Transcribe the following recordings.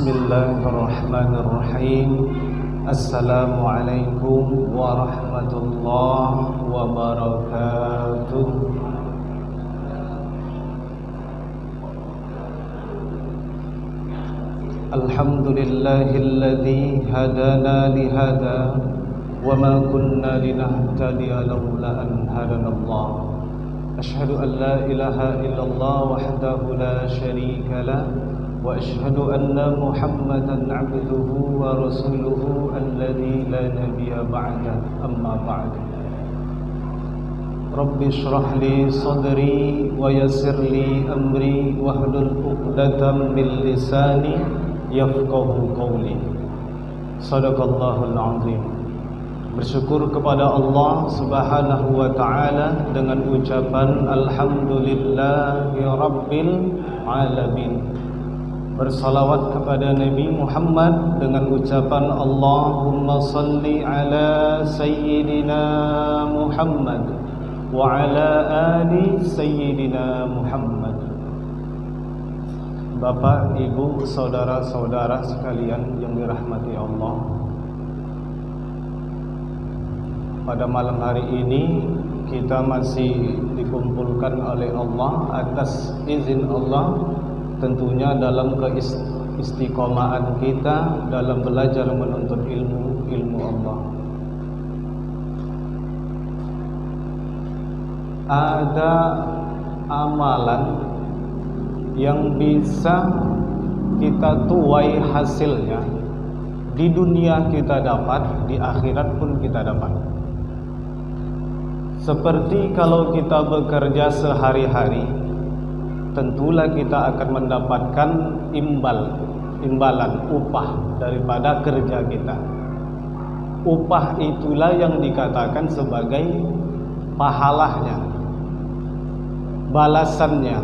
Bismillahirrahmanirrahim. Assalamualaikum warahmatullahi wabarakatuh. Alhamdulillahilladzi hadana lihada wa ma kunna linahtadiya laula an hadanallah. Asyhadu an la ilaha illallah wahdahu la syarika lah wa asyhadu anna Muhammadan 'abduhu wa rasuluhu alladzi la nabiyya ba'da, amma ba'd. Rabbi shrah li sadri wa yassir li amri wahlul 'uqdatam min lisani yafqahu qawli. Shadaqallahul 'azim. Bersyukur kepada Allah Subhanahu wa taala dengan ucapan alhamdulillahi rabbil alamin. Bersalawat kepada Nabi Muhammad dengan ucapan Allahumma salli ala sayyidina Muhammad wa ala ali sayyidina Muhammad. Bapak, Ibu, saudara-saudara sekalian yang dirahmati Allah, pada malam hari ini kita masih dikumpulkan oleh Allah atas izin Allah, tentunya dalam keistiqomahan kita dalam belajar menuntut ilmu Allah. Ada amalan yang bisa kita tuai hasilnya, di dunia kita dapat, di akhirat pun kita dapat. Seperti kalau kita bekerja sehari-hari, tentulah kita akan mendapatkan imbalan, upah daripada kerja kita. Upah itulah yang dikatakan sebagai pahalanya, balasannya.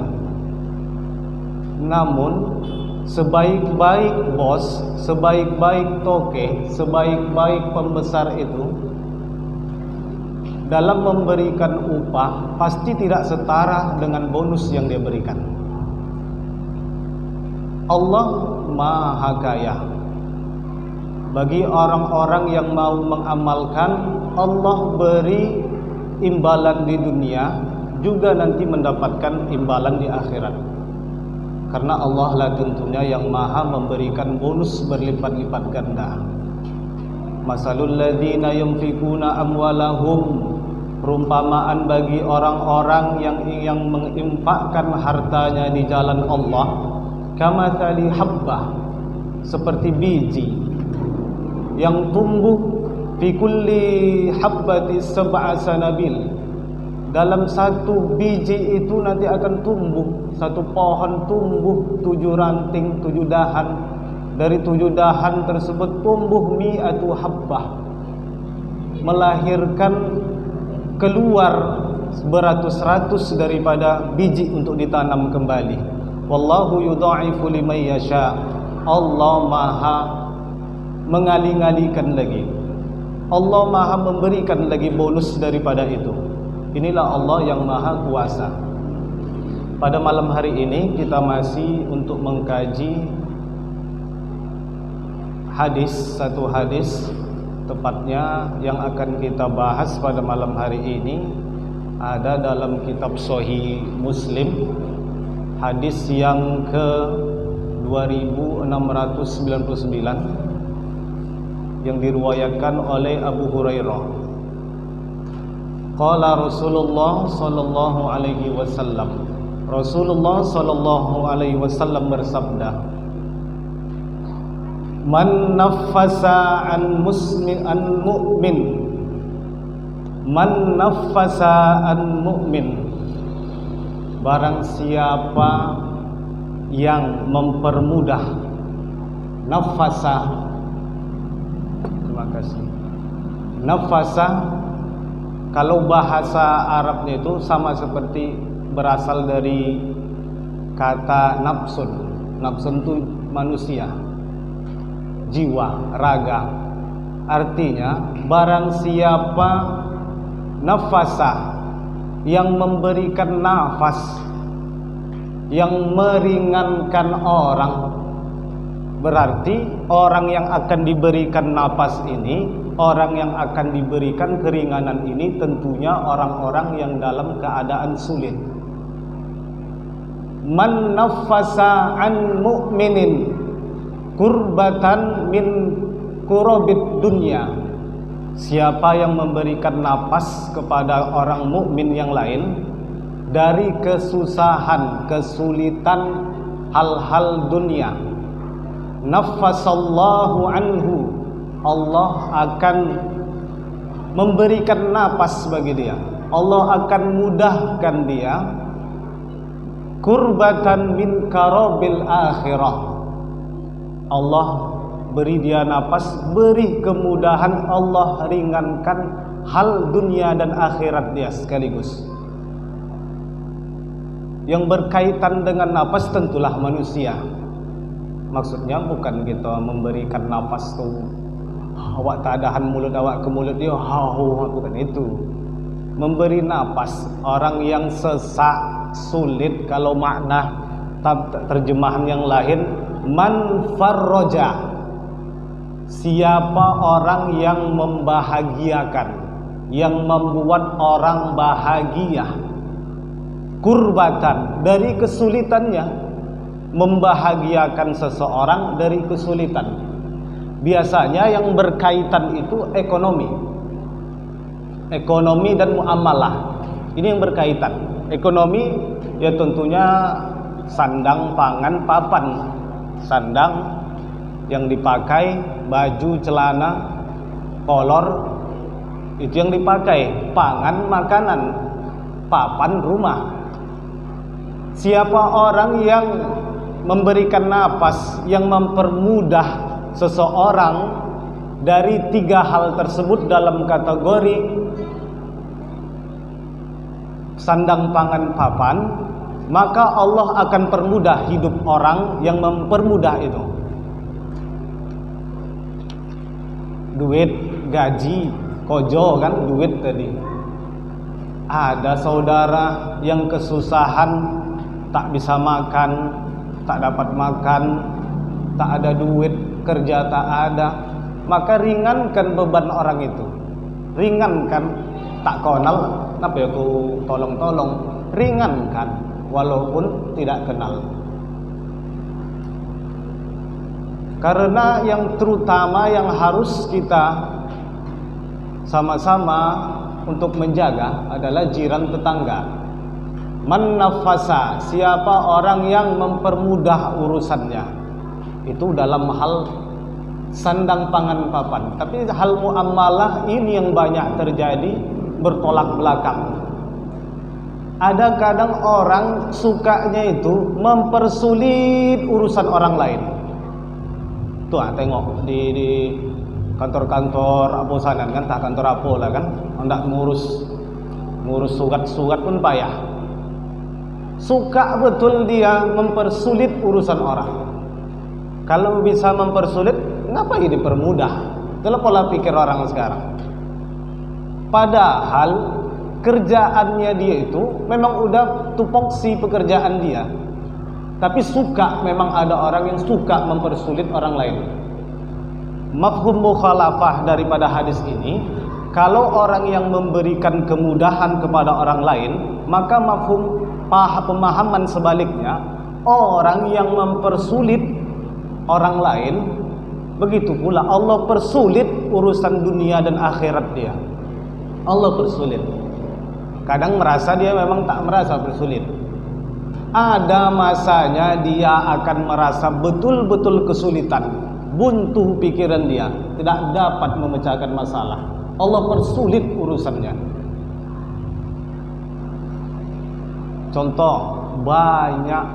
Namun sebaik-baik bos, sebaik-baik toke, sebaik-baik pembesar itu dalam memberikan upah pasti tidak setara dengan bonus yang dia berikan. Allah Maha Kaya. Bagi orang-orang yang mau mengamalkan, Allah beri imbalan di dunia, juga nanti mendapatkan imbalan di akhirat. Karena Allah lah tentunya yang maha memberikan bonus berlipat-lipat ganda. Masalul ladzina yunfikuna amwalahum, perumpamaan bagi orang-orang yang menginfakkan hartanya di jalan Allah, kamatsali habbah, seperti biji yang tumbuh fi kulli habbati sab'a sanabil. Dalam satu biji itu nanti akan tumbuh, satu pohon tumbuh 7 ranting, 7 dahan. Dari 7 dahan tersebut tumbuh mi'atu habbah, melahirkan keluar beratus-ratus daripada biji untuk ditanam kembali. Wallahu yudha'ifu liman yasha. Allah maha mengali-ngalikan lagi, Allah maha memberikan lagi bonus daripada itu. Inilah Allah yang maha kuasa. Pada malam hari ini kita masih untuk mengkaji satu hadis tepatnya yang akan kita bahas pada malam hari ini ada dalam kitab Sahih Muslim, hadis yang ke 2699 yang diriwayatkan oleh Abu Hurairah. Qala Rasulullah sallallahu alaihi wasallam. Rasulullah sallallahu alaihi wasallam bersabda, "Man naffasa an mu'min, man naffasa an mu'min." Barang siapa yang mempermudah, nafasa. Terima kasih. Nafasa kalau bahasa Arabnya itu sama seperti berasal dari kata nafsun. Nafsun itu manusia, jiwa, raga. Artinya barang siapa nafasa, yang memberikan nafas, yang meringankan orang, Berarti orang yang akan diberikan napas ini, orang yang akan diberikan keringanan ini tentunya orang-orang yang dalam keadaan sulit. Man naffasa an mu'minin kurbatan min kurabid dunya. Siapa yang memberikan napas kepada orang mukmin yang lain dari kesusahan, kesulitan hal-hal dunia, naffasallahu anhu, Allah akan memberikan napas bagi dia. Allah akan mudahkan dia kurbatan min karabil akhirah. Allah beri dia napas, beri kemudahan, Allah ringankan hal dunia dan akhirat dia sekaligus. Yang berkaitan dengan napas tentulah manusia. Maksudnya bukan kita memberikan nafas tuh awak tadahan mulut awak ke mulut dia, bukan itu. Memberi nafas orang yang sesak, sulit, kalau makna terjemahan yang lain, man farroja, siapa orang yang membahagiakan, yang membuat orang bahagia, kurbatan, dari kesulitannya, membahagiakan seseorang dari kesulitan. Biasanya yang berkaitan itu ekonomi dan muamalah. Ini yang berkaitan. Ekonomi ya tentunya sandang, pangan, papan. Sandang yang dipakai, baju, celana, kolor, itu yang dipakai. Pangan, makanan, papan, rumah. Siapa orang yang memberikan napas, yang mempermudah seseorang dari tiga hal tersebut dalam kategori sandang, pangan, papan, maka Allah akan permudah hidup orang yang mempermudah itu. Duit, gaji, kojo kan, duit tadi. Ada saudara yang kesusahan, tak bisa makan, tak dapat makan, tak ada duit, kerja tak ada, maka ringankan beban orang itu. Ringankan, tak kenal, kenapa ya aku tolong-tolong, ringankan walaupun tidak kenal. Karena yang terutama yang harus kita sama-sama untuk menjaga adalah jiran tetangga. Man nafasa, siapa orang yang mempermudah urusannya, itu dalam hal sandang, pangan, papan. Tapi hal muamalah ini yang banyak terjadi, bertolak belakang. Ada kadang orang sukanya itu mempersulit urusan orang lain. Tuh tengok di kantor-kantor apa sana kan, tak kantor apa lah kan, hendak ngurus surat-surat pun payah. Suka betul dia mempersulit urusan orang. Kalau bisa mempersulit, ngapain dipermudah? Itulah pola pikir orang sekarang. Padahal kerjaannya dia itu memang udah tupoksi pekerjaan dia. Tapi suka, memang ada orang yang suka mempersulit orang lain. Mafhum mukhalafah daripada hadis ini, kalau orang yang memberikan kemudahan kepada orang lain, maka mafhum pemahaman sebaliknya, orang yang mempersulit orang lain, begitu pula Allah persulit urusan dunia dan akhirat dia. Allah persulit. Kadang merasa dia memang tak merasa persulit. Ada masanya dia akan merasa betul-betul kesulitan, buntu pikiran dia, tidak dapat memecahkan masalah. Allah persulit urusannya. Contoh banyak,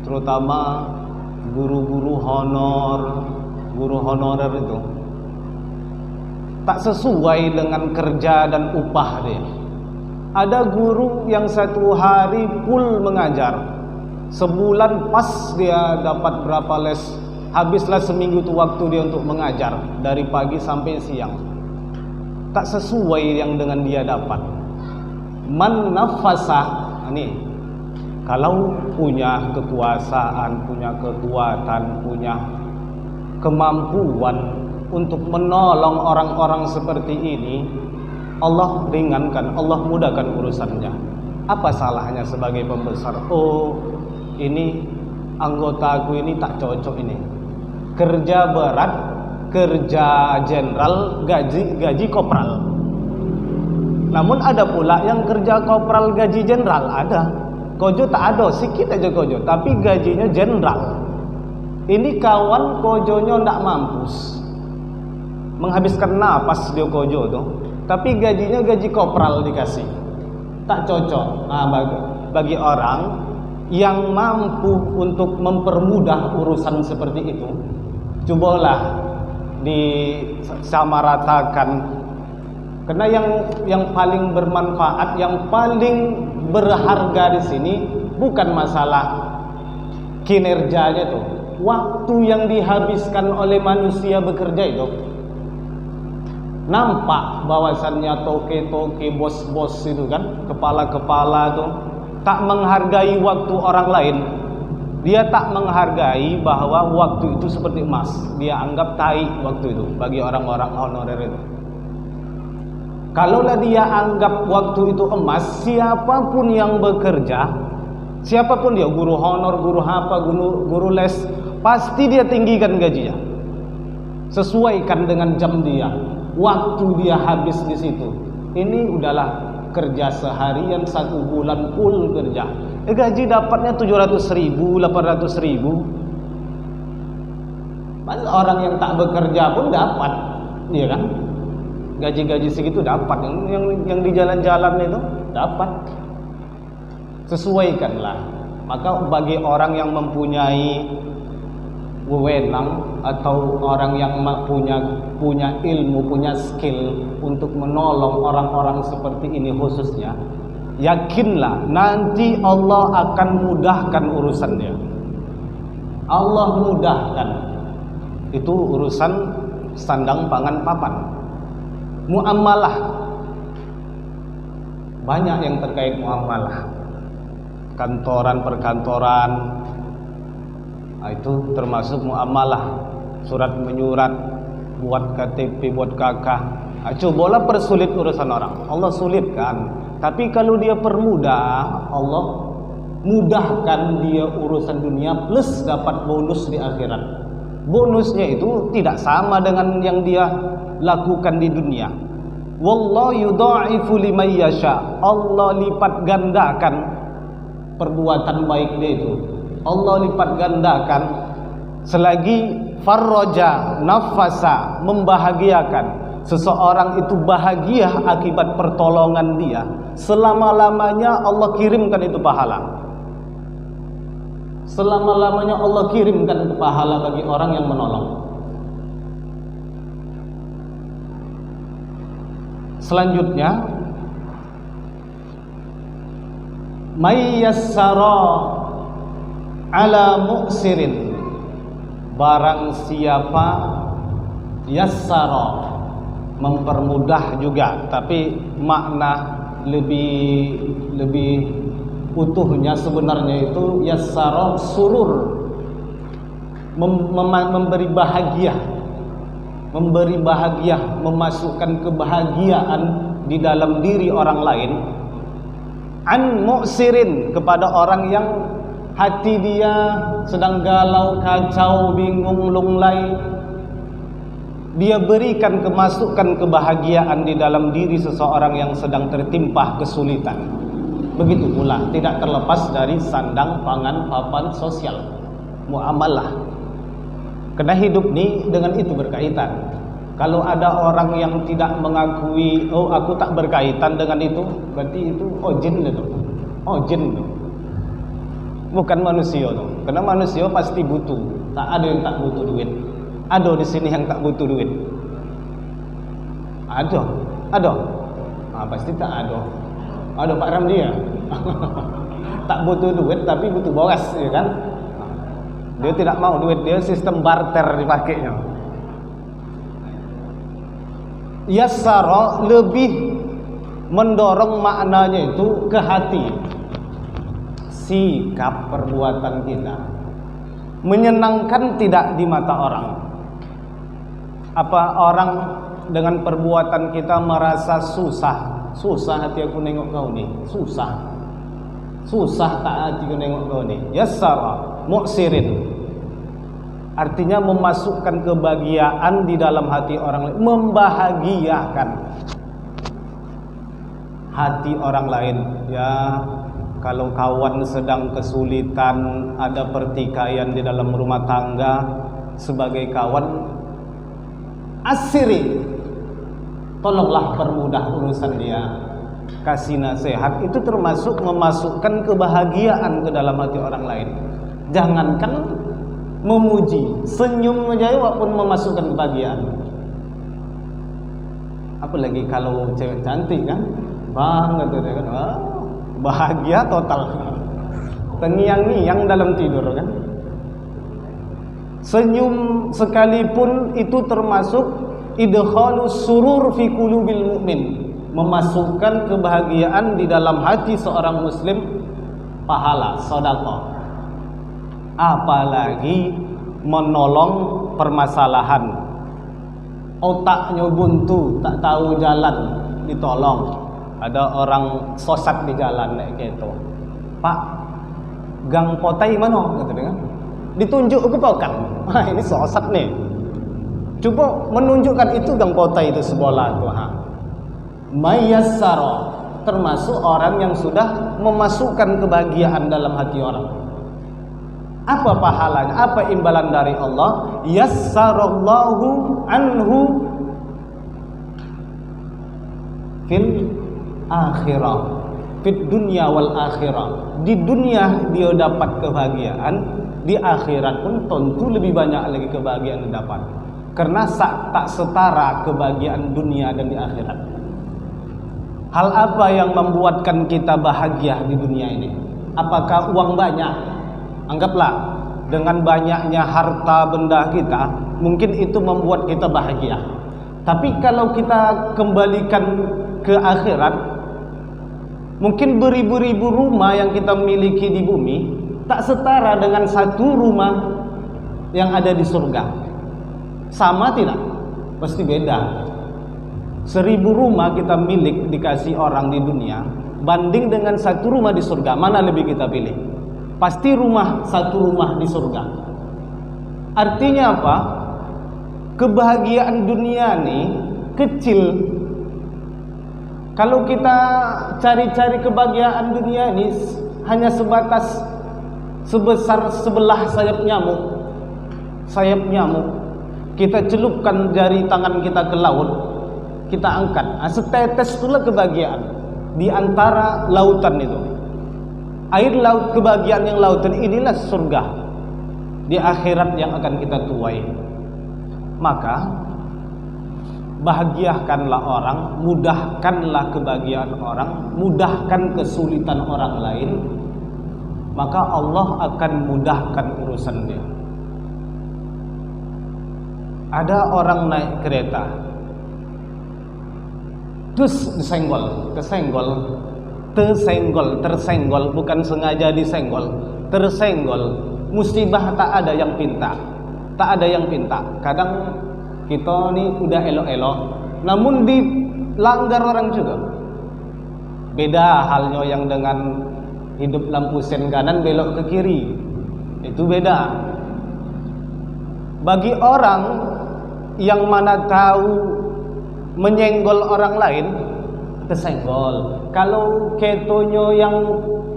terutama guru-guru honorer itu tak sesuai dengan kerja dan upah dia. Ada guru yang satu hari full mengajar, sebulan pas dia dapat berapa les, habislah seminggu itu waktu dia untuk mengajar dari pagi sampai siang. Tak sesuai yang dengan dia dapat. Man nafasa, ini Kalau punya kekuasaan, punya kekuatan, punya kemampuan untuk menolong orang-orang seperti ini, Allah ringankan, Allah mudahkan urusannya. Apa salahnya sebagai pembesar? Oh, ini anggota aku ini tak cocok ini. Kerja berat, kerja jenderal, gaji kopral. Namun ada pula yang kerja kopral gaji jenderal, ada. Kojo tak ada, sikit aja kojo, tapi gajinya jenderal. Ini kawan kojonya ndak mampus, menghabiskan napas dia kojo tuh, tapi gajinya gaji kopral dikasih. Tak cocok. Nah, bagi orang yang mampu untuk mempermudah urusan seperti itu, cobalah disamaratakan. Karena yang paling bermanfaat, yang paling berharga di sini bukan masalah kinerjanya tuh, waktu yang dihabiskan oleh manusia bekerja itu. Nampak bahwasannya toke-toke, bos-bos itu kan, kepala-kepala tuh tak menghargai waktu orang lain. Dia tak menghargai bahwa waktu itu seperti emas. Dia anggap tai waktu itu bagi orang-orang honorer itu. Kalaulah dia anggap waktu itu emas, siapapun yang bekerja, siapapun dia, guru honor, guru apa, guru les, pasti dia tinggikan gajinya. Sesuaikan dengan jam dia, waktu dia habis di situ. Ini udahlah kerja seharian 1 bulan full kerja. Gaji dapatnya 700.000, 800.000. Masa orang yang tak bekerja pun dapat, iya kan? Gaji-gaji segitu dapat, yang di jalan-jalan itu dapat. Sesuaikanlah. Maka bagi orang yang mempunyai wewenang atau orang yang punya ilmu, punya skill untuk menolong orang-orang seperti ini khususnya, yakinlah nanti Allah akan mudahkan urusannya. Allah mudahkan. Itu urusan sandang pangan papan. Muamalah, banyak yang terkait muamalah, kantoran perkantoran, itu termasuk muamalah. Surat menyurat, buat KTP, buat KK. Cobalah persulit urusan orang, Allah sulitkan. Tapi kalau dia permudah, Allah mudahkan dia urusan dunia plus dapat bonus di akhirat. Bonusnya itu tidak sama dengan yang dia lakukan di dunia. Wallahu yudha'ifu liman yasha. Allah lipat gandakan perbuatan baik dia itu. Allah lipat gandakan selagi farroja, nafasa, membahagiakan. Seseorang itu bahagia akibat pertolongan dia, selama-lamanya Allah kirimkan itu pahala. Selama-lamanya Allah kirimkan itu pahala bagi orang yang menolong. Selanjutnya, may yassara ala mu'sirin, barang siapa yassara, mempermudah juga, tapi makna lebih utuhnya sebenarnya itu yassara surur, memberi bahagia, memasukkan kebahagiaan di dalam diri orang lain. An mu'sirin, kepada orang yang hati dia sedang galau, kacau, bingung, lunglai, dia berikan kemasukan kebahagiaan di dalam diri seseorang yang sedang tertimpa kesulitan. Begitu pula tidak terlepas dari sandang pangan papan sosial, muamalah. Karena hidup ini dengan itu berkaitan. Kalau ada orang yang tidak mengakui, oh aku tak berkaitan dengan itu, berarti itu jin itu. Jin itu. Bukan manusia itu. Karena manusia pasti butuh. Tak ada yang tak butuh duit. Ada di sini yang tak butuh duit. Ada. Pasti tak ada. Ada Pak Ramli ya. Tak butuh duit tapi butuh boras, ya kan? Dia tidak mau duit, dia sistem barter dipakainya. Yassara lebih mendorong maknanya itu ke hati. sikap perbuatan kita menyenangkan tidak di mata orang? Apa orang dengan perbuatan kita merasa susah? Susah hati aku nengok kau nih, susah tak hati aku nengok kau nih. Yassara mu'sirin, artinya memasukkan kebahagiaan di dalam hati orang lain, membahagiakan hati orang lain. Ya, kalau kawan sedang kesulitan, ada pertikaian di dalam rumah tangga, sebagai kawan asiri, tolonglah permudah urusan dia, kasih nasihat. Itu termasuk memasukkan kebahagiaan ke dalam hati orang lain. Jangankan memuji, senyum saja walaupun memasukkan kebahagiaan. Apalagi kalau cewek cantik kan, banget kan, bahagia total, tengiang-ngiang dalam tidur kan. Senyum sekalipun itu termasuk idkhalus surur fi qulubil mu'min, memasukkan kebahagiaan di dalam hati seorang muslim, pahala, sedekah. Apalagi menolong permasalahan, otaknya buntu, tak tahu jalan, ditolong. Ada orang sosat di jalan kayak gitu, Pak, gang potai mana? Kata dia kan. Ditunjuk ke pokan. Ini sosat nih. Coba menunjukkan itu gang potai itu sebelah tuh. Mayassara, termasuk orang yang sudah memasukkan kebahagiaan dalam hati orang. Apa pahalanya? Apa imbalan dari Allah? Yassarallahu anhu fil akhirah, fid dunya wal akhirah. Di dunia dia dapat kebahagiaan, di akhirat pun tentu lebih banyak lagi kebahagiaan yang dapat. Karena tak setara kebahagiaan dunia dan di akhirat. Hal apa yang membuatkan kita bahagia di dunia ini? Apakah uang banyak? Anggaplah dengan banyaknya harta benda kita, mungkin itu membuat kita bahagia. Tapi kalau kita kembalikan ke akhirat, mungkin beribu-ribu rumah yang kita miliki di bumi tak setara dengan satu rumah yang ada di surga. Sama tidak? Pasti beda. 1000 rumah kita milik dikasih orang di dunia, banding dengan satu rumah di surga, mana lebih kita pilih? Pasti satu rumah di surga. Artinya apa? Kebahagiaan dunia ini kecil. Kalau kita cari-cari kebahagiaan dunia ini hanya sebatas sebesar sebelah sayap nyamuk. Kita celupkan jari tangan kita ke laut, kita angkat, setetes itulah kebahagiaan di antara lautan itu. Air laut, kebahagiaan yang lautan inilah surga di akhirat yang akan kita tuai. Maka bahagiakanlah orang, mudahkanlah kebahagiaan orang, mudahkan kesulitan orang lain, maka Allah akan mudahkan urusan dia. Ada orang naik kereta, terus tersenggol, bukan sengaja disenggol, tersenggol. Musibah tak ada yang pinta. Kadang kita nih udah elok-elok, namun dilanggar orang juga. Beda halnya yang dengan hidup lampu sen kanan belok ke kiri, itu beda. Bagi orang yang mana tahu menyenggol orang lain, tersenggol. Kalau ketonyo yang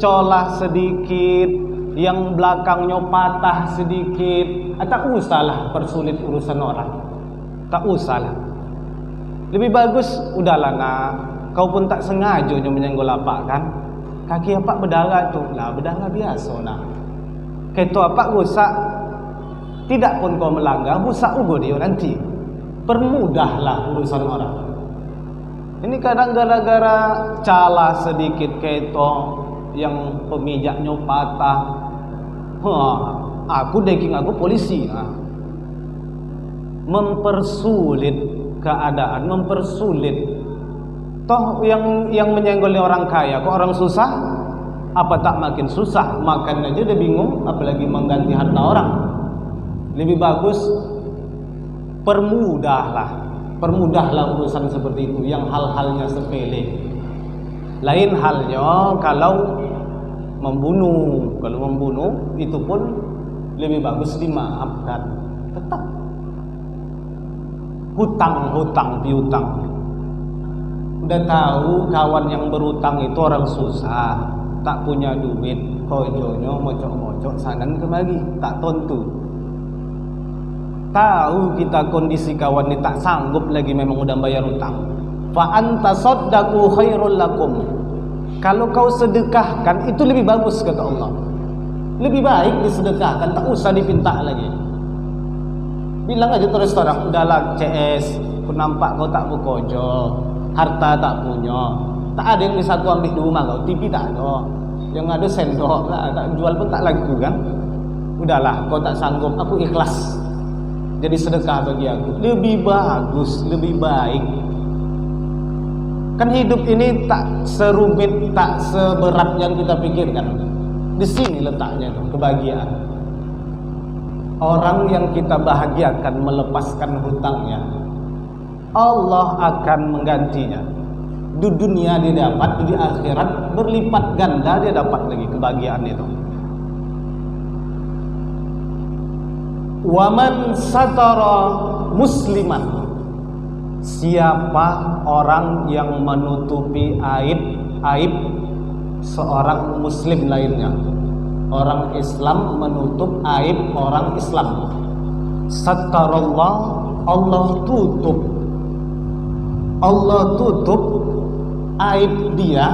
colah sedikit, yang belakangnya patah sedikit, tak usahlah persulit urusan orang. Tak usahlah. Lebih bagus udahlah nak, kau pun tak sengaja menyenggol apa kan? Kaki apa berdarah tu? Lah berdarah biasa nak. Keto apa rusak? Tidak pun kau melanggar, rusak ugo dia nanti. Permudahlah urusan orang. Ini kadang gara-gara cala sedikit keto yang pemijaknya patah. Aku polisi. Mempersulit keadaan, mempersulit. Toh yang menyenggol orang kaya, kok orang susah? Apa tak makin susah? Makan aja udah bingung, apalagi mengganti harta orang. Lebih bagus permudahlah urusan seperti itu, yang hal-halnya sepele. Lain halnya kalau membunuh. Kalau membunuh itu pun lebih bagus dimaafkan. Tetap hutang piutang. Udah tahu kawan yang berutang itu orang susah, tak punya duit, kojonya mocok-mocok sanan kemari, tak tontu. Tahu kita kondisi kawan ini tak sanggup lagi, memang udah bayar utang. Fa anta saddaqu khairul lakum. Kalau kau sedekahkan itu lebih bagus kata Allah. Lebih baik disedekahkan, tak usah dipinta lagi. Bilang aja terus terang, udahlah CS, aku nampak kau tak berkojo, harta tak punya, tak ada yang bisa aku ambil di rumah kau, TV tak ada, yang ada sendok lah, tak jual pun tak laku kan. Udahlah, kau tak sanggup, aku ikhlas jadi sedekah bagi aku. Lebih bagus, lebih baik. Kan hidup ini tak serumit, tak seberat yang kita pikirkan. Di sini letaknya tuh kebahagiaan. Orang yang kita bahagiakan melepaskan hutangnya, Allah akan menggantinya. Di dunia dia dapat, di akhirat berlipat ganda dia dapat lagi kebahagiaan itu. Waman satara musliman, siapa orang yang menutupi aib seorang muslim lainnya. Orang Islam menutup aib orang Islam. Satarallah, Allah tutup aib dia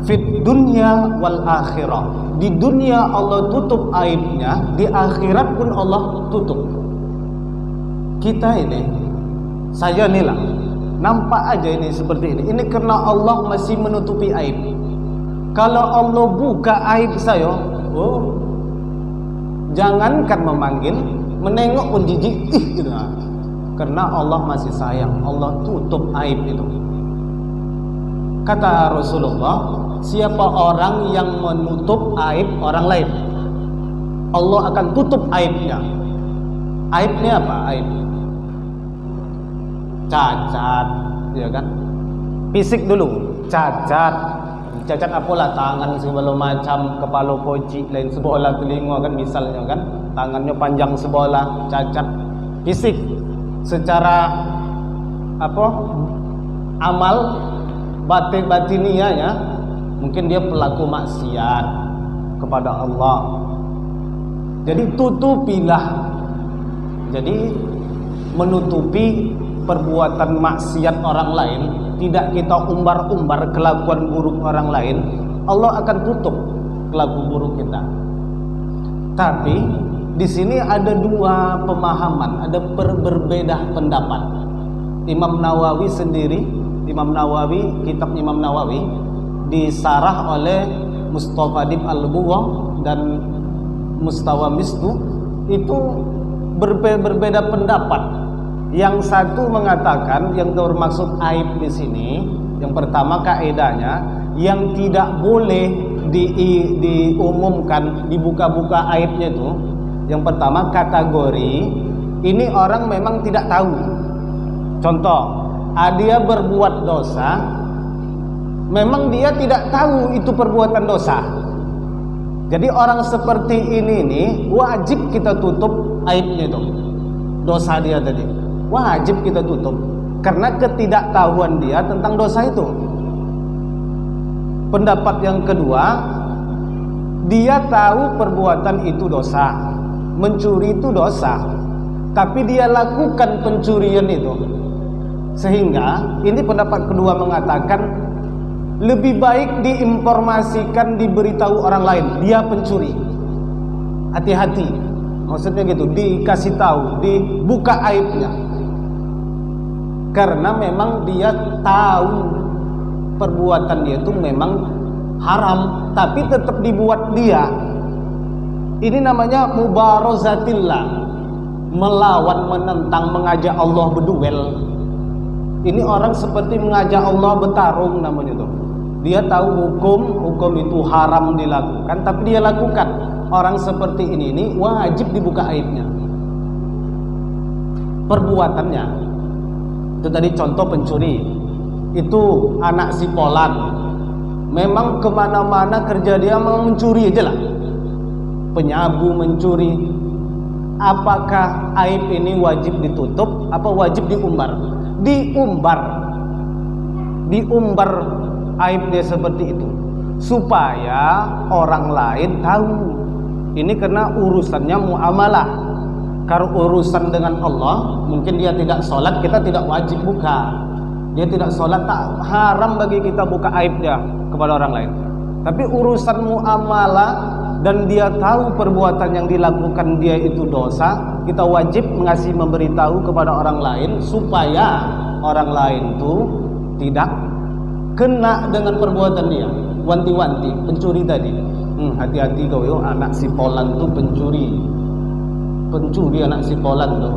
fit dunya wal akhirah. Di dunia Allah tutup aibnya, di akhirat pun Allah tutup. Kita ini, saya nih lah, nampak aja ini seperti ini. Ini karena Allah masih menutupi aib. Kalau Allah buka aib saya, oh, jangankan memanggil, menengok pun jijik, gitu. Karena Allah masih sayang, Allah tutup aib itu. Kata Rasulullah, siapa orang yang menutup aib orang lain, Allah akan tutup aibnya. Aibnya apa? Aib cacat, ya kan? Fisik dulu, cacat apalah, tangan segala macam, kepala poci, lain sebelah telinga kan, misalnya kan, tangannya panjang sebelah, cacat. Fisik, secara apa? Amal batiniahnya, mungkin dia pelaku maksiat kepada Allah. Jadi tutupilah. Jadi menutupi perbuatan maksiat orang lain, tidak kita umbar-umbar kelakuan buruk orang lain, Allah akan tutup kelakuan buruk kita. Tapi di sini ada dua pemahaman, ada berbeda pendapat. Imam Nawawi sendiri, kitab Imam Nawawi disarah oleh Mustafadib Al-Bughah dan Mustawa Mistu, itu berbeda pendapat. Yang satu mengatakan yang bermaksud aib di sini, yang pertama kaidahnya, yang tidak boleh diumumkan, dibuka-buka aibnya itu. Yang pertama kategori ini orang memang tidak tahu. Contoh, dia berbuat dosa, memang dia tidak tahu itu perbuatan dosa. Jadi orang seperti ini wajib kita tutup aibnya itu, dosa dia tadi. Wajib kita tutup karena ketidaktahuan dia tentang dosa itu. Pendapat yang kedua, dia tahu perbuatan itu dosa, mencuri itu dosa, tapi dia lakukan pencurian itu. Sehingga ini pendapat kedua mengatakan lebih baik diinformasikan, diberitahu orang lain dia pencuri. Hati-hati, maksudnya gitu, dikasih tahu, dibuka aibnya. Karena memang dia tahu perbuatan dia itu memang haram, tapi tetap dibuat dia. Ini namanya mubarazatillah, melawan, menentang, mengajak Allah berduel. Ini orang seperti mengajak Allah bertarung namanya tuh. Dia tahu hukum itu haram dilakukan, tapi dia lakukan. Orang seperti ini wajib dibuka aibnya. Perbuatannya, itu tadi contoh pencuri, itu anak si Polan, memang kemana-mana kerja dia mau mencuri aja lah, penyabu, mencuri. Apakah aib ini wajib ditutup, apa wajib diumbar? Diumbar aib dia seperti itu, supaya orang lain tahu. Ini karena urusannya muamalah. Kalau urusan dengan Allah, mungkin dia tidak sholat, kita tidak wajib buka. Dia tidak sholat, tak haram bagi kita buka aib dia kepada orang lain. Tapi urusan muamalah dan dia tahu perbuatan yang dilakukan dia itu dosa, kita wajib memberitahu kepada orang lain supaya orang lain itu tidak kena dengan perbuatan dia. Wanti-wanti pencuri tadi, hati-hati kau yo, anak si Polan tuh pencuri anak si Polan tuh.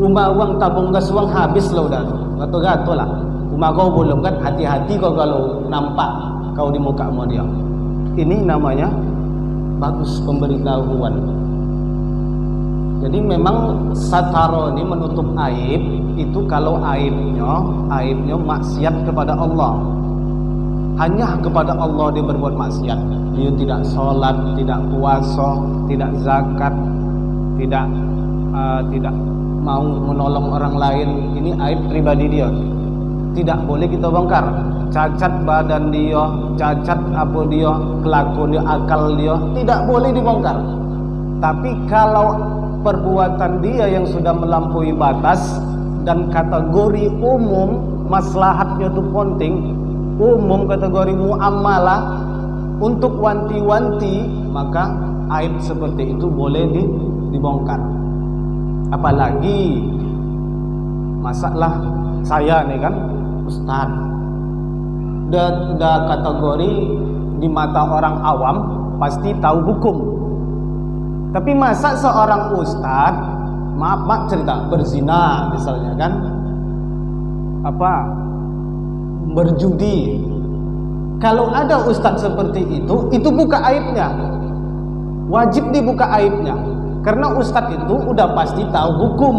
Uang tabung gas uang habis lah udah, gato-gato lah. Kau belum kan, hati-hati kau kalau nampak kau di muka mau dia. Ini namanya bagus pemberitahuan. Jadi memang sataro ini menutup aib itu kalau aibnya maksiat kepada Allah. Hanya kepada Allah dia berbuat maksiat. Dia tidak sholat, tidak puasa, tidak zakat, tidak mau menolong orang lain. Ini aib pribadi dia. Tidak boleh kita bongkar. Cacat badan dia, cacat apa dia, kelakuan dia, akal dia, tidak boleh dibongkar. Tapi kalau perbuatan dia yang sudah melampaui batas dan kategori umum, maslahatnya itu penting, umum kategori muamalah untuk wanti-wanti, maka aib seperti itu boleh dibongkar. Apalagi masalah saya nih kan ustaz, udah kategori di mata orang awam pasti tahu hukum. Tapi masa seorang ustaz, maaf cerita, berzina misalnya kan, berjudi. Kalau ada ustaz seperti itu buka aibnya, wajib dibuka aibnya. Karena ustaz itu udah pasti tahu hukum.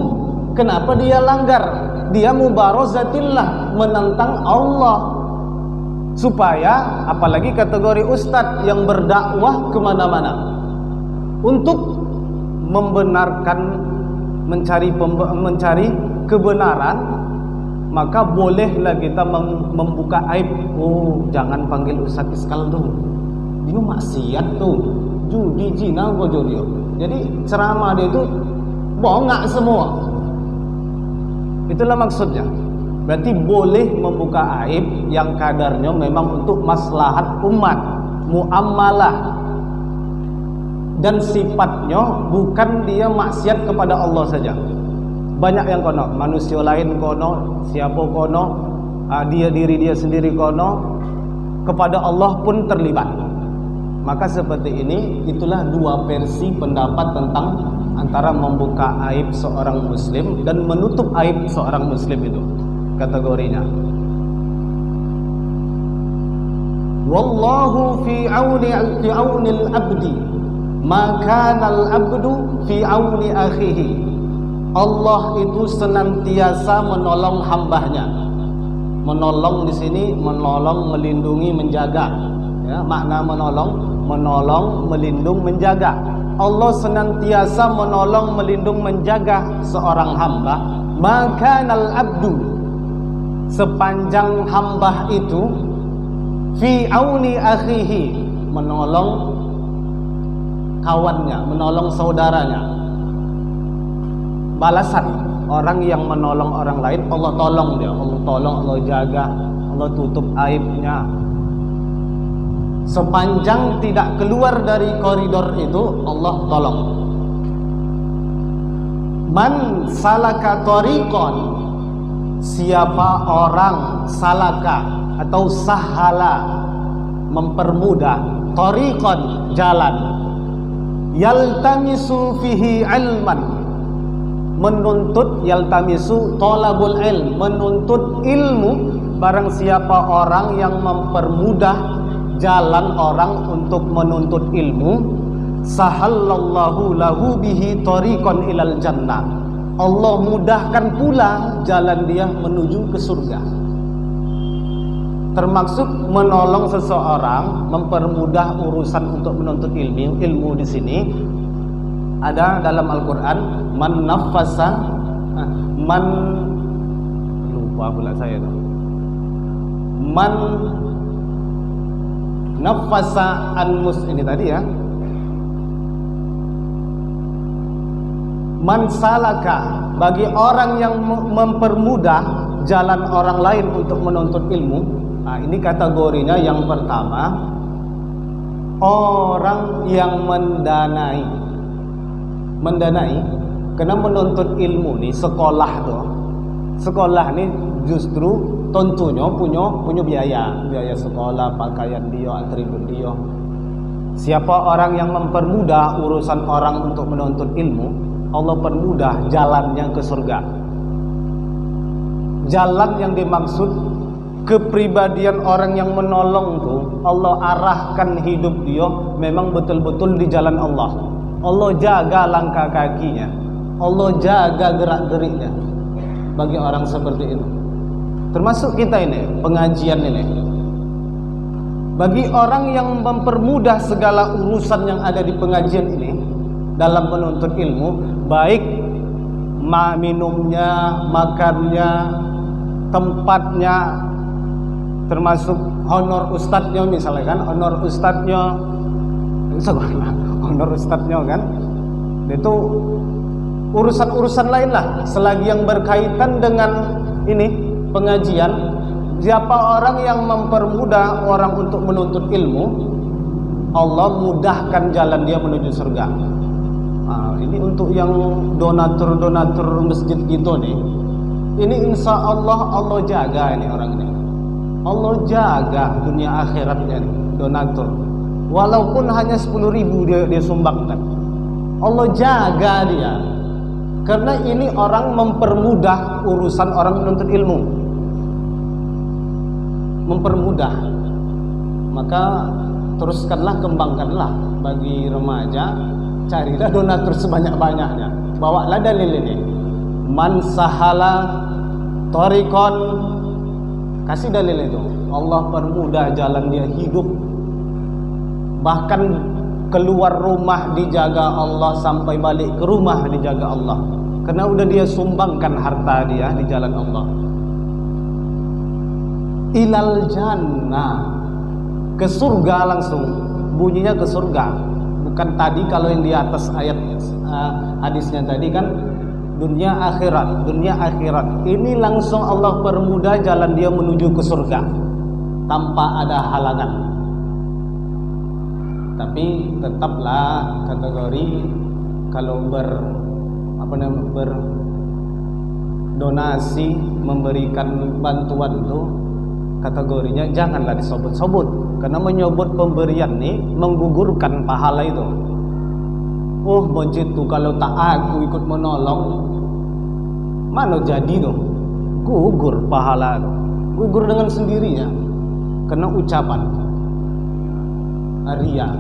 Kenapa dia langgar? Dia mubarazatillah, menentang Allah. Supaya apalagi kategori ustaz yang berdakwah kemana-mana untuk membenarkan, mencari kebenaran, maka bolehlah kita membuka aib. Oh, jangan panggil ustaz iskal tuh, dia maksiat tuh, judi, zina, bojodio. Jadi ceramah dia itu bongak semua. Itulah maksudnya. Berarti boleh membuka aib yang kadarnya memang untuk maslahat umat, muamalah, dan sifatnya bukan dia maksiat kepada Allah saja. Banyak yang kono, manusia lain kono, siapa kono, diri dia sendiri kono, kepada Allah pun terlibat. Maka seperti ini, itulah dua versi pendapat tentang antara membuka aib seorang muslim dan menutup aib seorang muslim itu kategorinya. Wallahu fi auni al-abdi ma kana al-abdu fi auni akhihi. Allah itu senantiasa menolong hambanya. Menolong di sini menolong, melindungi, menjaga. Ya, makna menolong, melindung, menjaga. Allah senantiasa menolong, melindung, menjaga seorang hamba. Maka al-abdu, sepanjang hamba itu fi auni akhihi, menolong kawannya, menolong saudaranya. Balasan orang yang menolong orang lain, Allah tolong dia, Allah tolong, Allah jaga, Allah tutup aibnya. Sepanjang tidak keluar dari koridor itu, Allah tolong. Man salaka tariqan, siapa orang salaka atau sahala, mempermudah, tariqan, jalan, yaltamisu fihi ilman, menuntut, yaltamisu tolabul ilm, menuntut ilmu barang siapa orang yang mempermudah jalan orang untuk menuntut ilmu, sahallallahu lahu bihi tariqan ilal jannah. Allah mudahkan pula jalan dia menuju ke surga. Termasuk menolong seseorang, mempermudah urusan untuk menuntut ilmu. Ilmu di sini ada dalam Al-Quran, lupa pula saya tuh. Man nafasa ini tadi ya. Man salaka, bagi orang yang mempermudah jalan orang lain untuk menuntut ilmu. Nah, ini kategorinya yang pertama, orang yang mendanai, karena menuntut ilmu nih, sekolah nih justru tentunya punya biaya sekolah, pakaian dia, atribut dia. Siapa orang yang mempermudah urusan orang untuk menuntut ilmu, Allah permudah jalannya ke surga. Jalan yang dimaksud kepribadian orang yang menolong tuh, Allah arahkan hidup dia memang betul-betul di jalan Allah. Allah jaga langkah kakinya, Allah jaga gerak-geriknya bagi orang seperti itu. Termasuk kita ini, pengajian ini. Bagi orang yang mempermudah segala urusan yang ada di pengajian ini dalam menuntut ilmu, baik minumnya, makannya, tempatnya, termasuk honor ustadznya misalnya kan, honor ustadznya kan, itu urusan-urusan lain lah, selagi yang berkaitan dengan ini pengajian. Siapa orang yang mempermudah orang untuk menuntut ilmu, Allah mudahkan jalan dia menuju surga. Nah, ini untuk yang donatur masjid gitu nih, ini insya Allah jaga ini orang ini. Allah jaga dunia akhiratnya nih, donatur. Walaupun hanya 10.000 dia sumbangkan, Allah jaga dia. Karena ini orang mempermudah urusan orang menuntut ilmu, mempermudah. Maka teruskanlah, kembangkanlah bagi remaja, carilah donatur sebanyak-banyaknya. Bawalah dalil ini, man sahala tariqan, kasih dalil itu. Allah permudah jalan dia hidup, bahkan keluar rumah dijaga Allah, sampai balik ke rumah dijaga Allah, karena udah dia sumbangkan harta dia di jalan Allah. Ilal jannah, ke surga langsung, bunyinya ke surga. Bukan tadi kalau yang di atas ayat hadisnya tadi kan dunia akhirat. Ini langsung Allah permudah jalan dia menuju ke surga tanpa ada halangan. Tapi tetaplah kategori kalau berdonasi, memberikan bantuan itu kategorinya janganlah disebut-sebut, karena menyebut pemberian nih menggugurkan pahala itu. Oh masjid tuh kalau tak aku ikut menolong, mana jadi tuh, gugur pahala tuh, gugur dengan sendirinya, karena ucapan riya.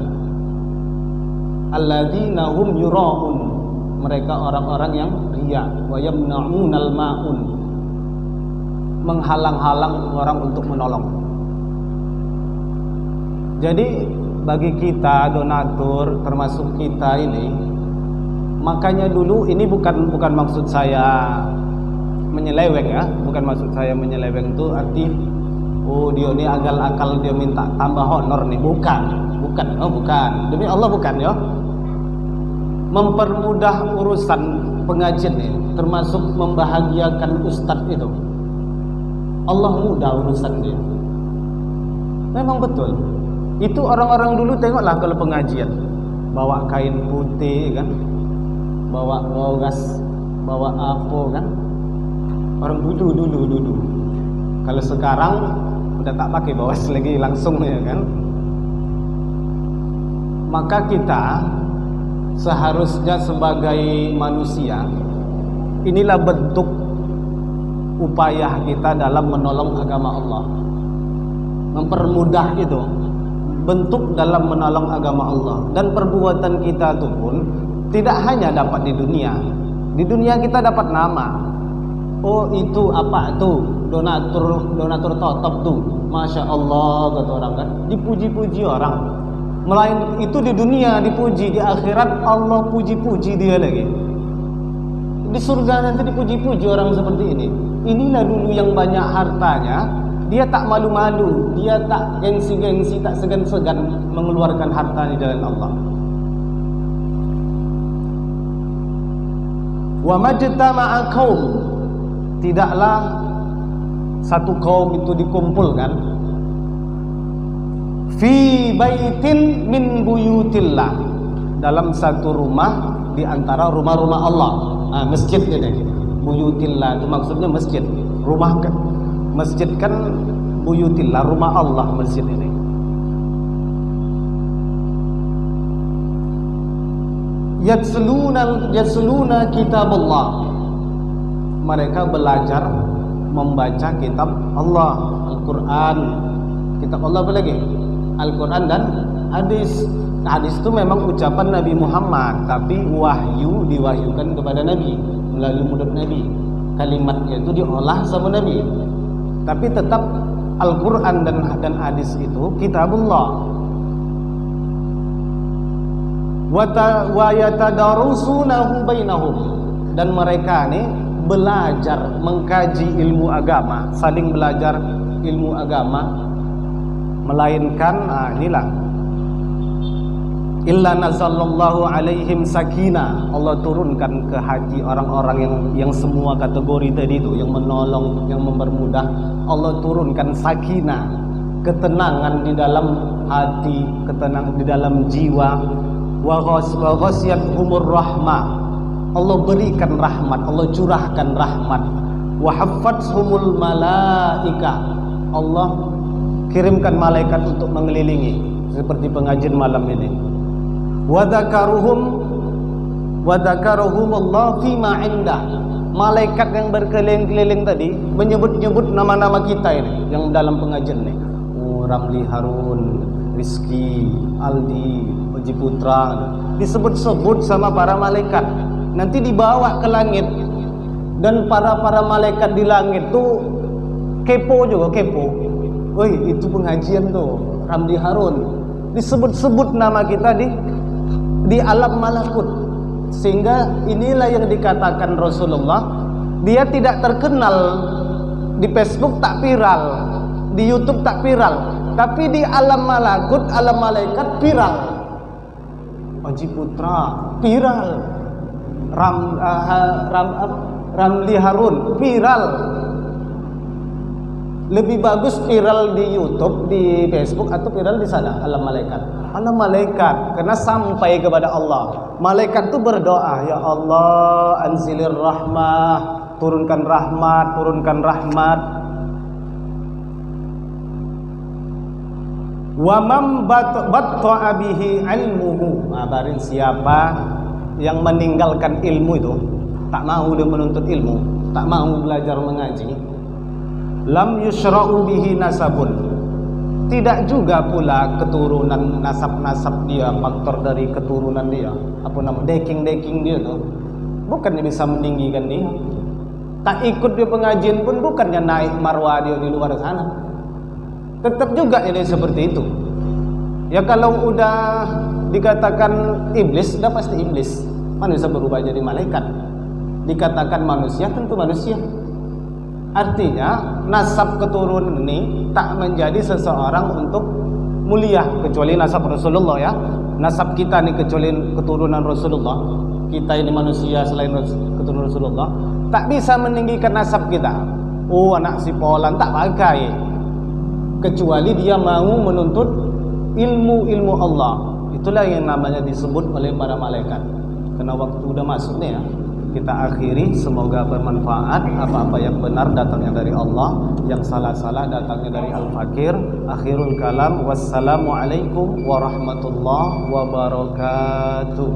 Alladzina hum yura'un, mereka orang-orang yang riya. Wa yamna'unal ma'un, menghalang-halang orang untuk menolong. Jadi bagi kita donatur, termasuk kita ini, makanya dulu ini bukan maksud saya menyeleweng ya, bukan maksud saya menyeleweng itu arti oh dia ini akal dia minta tambah honor nih, bukan, demi Allah bukan ya. Mempermudah urusan pengajian ini termasuk membahagiakan ustadz itu, Allah mudah urusan dia. Memang betul. Itu orang-orang dulu, tengoklah kalau pengajian bawa kain putih kan, bawa gas, bawa apa kan. Orang dulu. Kalau sekarang udah tak pakai bawas lagi langsung ya kan. Maka kita seharusnya sebagai manusia, inilah bentuk upaya kita dalam menolong agama Allah. Mempermudah itu bentuk dalam menolong agama Allah. Dan perbuatan kita itu pun tidak hanya dapat di dunia. Di dunia kita dapat nama. Oh itu apa tuh? Donatur totop tuh. Masya Allah kata orang kan. Dipuji-puji orang. Melain itu di dunia dipuji, di akhirat Allah puji-puji dia lagi. Di surga nanti dipuji-puji orang seperti ini. Inilah dulu yang banyak hartanya, dia tak malu-malu, dia tak gengsi-gengsi, tak segan-segan mengeluarkan harta di jalan Allah. Wa majtama'a qaum, tidaklah satu kaum itu dikumpulkan fi baitin min buyutillah, dalam satu rumah di antara rumah-rumah Allah. Masjid ini buyutillah itu maksudnya masjid. Rumah kan masjid kan buyutillah, rumah Allah masjid ini. Yatsluna kitabullah, mereka belajar membaca kitab Allah, Al-Quran. Kitab Allah apa lagi? Al-Quran dan hadis. Hadis itu memang ucapan Nabi Muhammad, tapi wahyu diwahyukan kepada Nabi melalui mulut Nabi. Kalimatnya itu diolah sama Nabi. Tapi tetap Al-Quran dan hadis itu kitabullah. Wa yatadarusunahu bainahum, dan mereka nih belajar mengkaji ilmu agama, saling belajar ilmu agama. Melainkan inilah illa nazallallahu alaihim sakinah, Allah turunkan ke hati orang-orang yang semua kategori tadi itu, yang menolong, yang mempermudah, Allah turunkan sakinah, ketenangan di dalam hati, ketenangan di dalam jiwa. Wa ghasyiyatuhumur rahmah, Allah berikan rahmat, Allah curahkan rahmat. Wa haffathumul malaika, Allah kirimkan malaikat untuk mengelilingi, seperti pengajian malam ini. Wa dzakaruhum Allah fima indah, malaikat yang berkeliling-keliling tadi menyebut-nyebut nama-nama kita ini yang dalam pengajian ini. Ramli, Harun, Rizki, Aldi, Oji Putra, disebut-sebut sama para malaikat. Nanti dibawa ke langit, dan para malaikat di langit tuh kepo juga, kepo. Woi, itu pengajian tuh Ramli, Harun, disebut-sebut nama kita di alam malakut. Sehingga inilah yang dikatakan Rasulullah, dia tidak terkenal di Facebook, tak viral, di YouTube tak viral, tapi di alam malakut, alam malaikat viral. Oji Putra viral, Ramli, Harun viral. Lebih bagus viral di YouTube, di Facebook, atau viral di sana alam malaikat? Alam malaikat, karena sampai kepada Allah. Malaikat itu berdoa, ya Allah, anzilir rahmah, turunkan rahmat, turunkan rahmat. Wa man batta'a bihi ilmuhu, barin siapa yang meninggalkan ilmu itu, tak mau dia menuntut ilmu, tak mau belajar mengaji, lam yusra'u bihi nasabun, tidak juga pula keturunan, nasab dia, faktor dari keturunan dia, apa nama, deking dia tuh, bukannya bisa meninggikan dia. Tak ikut dia pengajian pun bukannya naik marwah dia di luar sana, tetap juga ini seperti itu. Ya kalau udah dikatakan iblis, udah pasti iblis. Manusia berubah jadi malaikat. Dikatakan manusia, tentu manusia. Artinya nasab keturunan ini tak menjadi seseorang untuk mulia, kecuali nasab Rasulullah ya. Nasab kita nih kecuali keturunan Rasulullah. Kita ini manusia selain keturunan Rasulullah, tak bisa meninggikan nasab kita. Oh, anak si Polan tak pakai, kecuali dia mau menuntut ilmu Allah. Itulah yang namanya disebut oleh para malaikat. Karena waktu udah masuk nih ya, kita akhiri. Semoga bermanfaat. Apa-apa yang benar datangnya dari Allah, yang salah-salah datangnya dari Al-Fakir. Akhirul kalam, wassalamualaikum warahmatullahi wabarakatuh.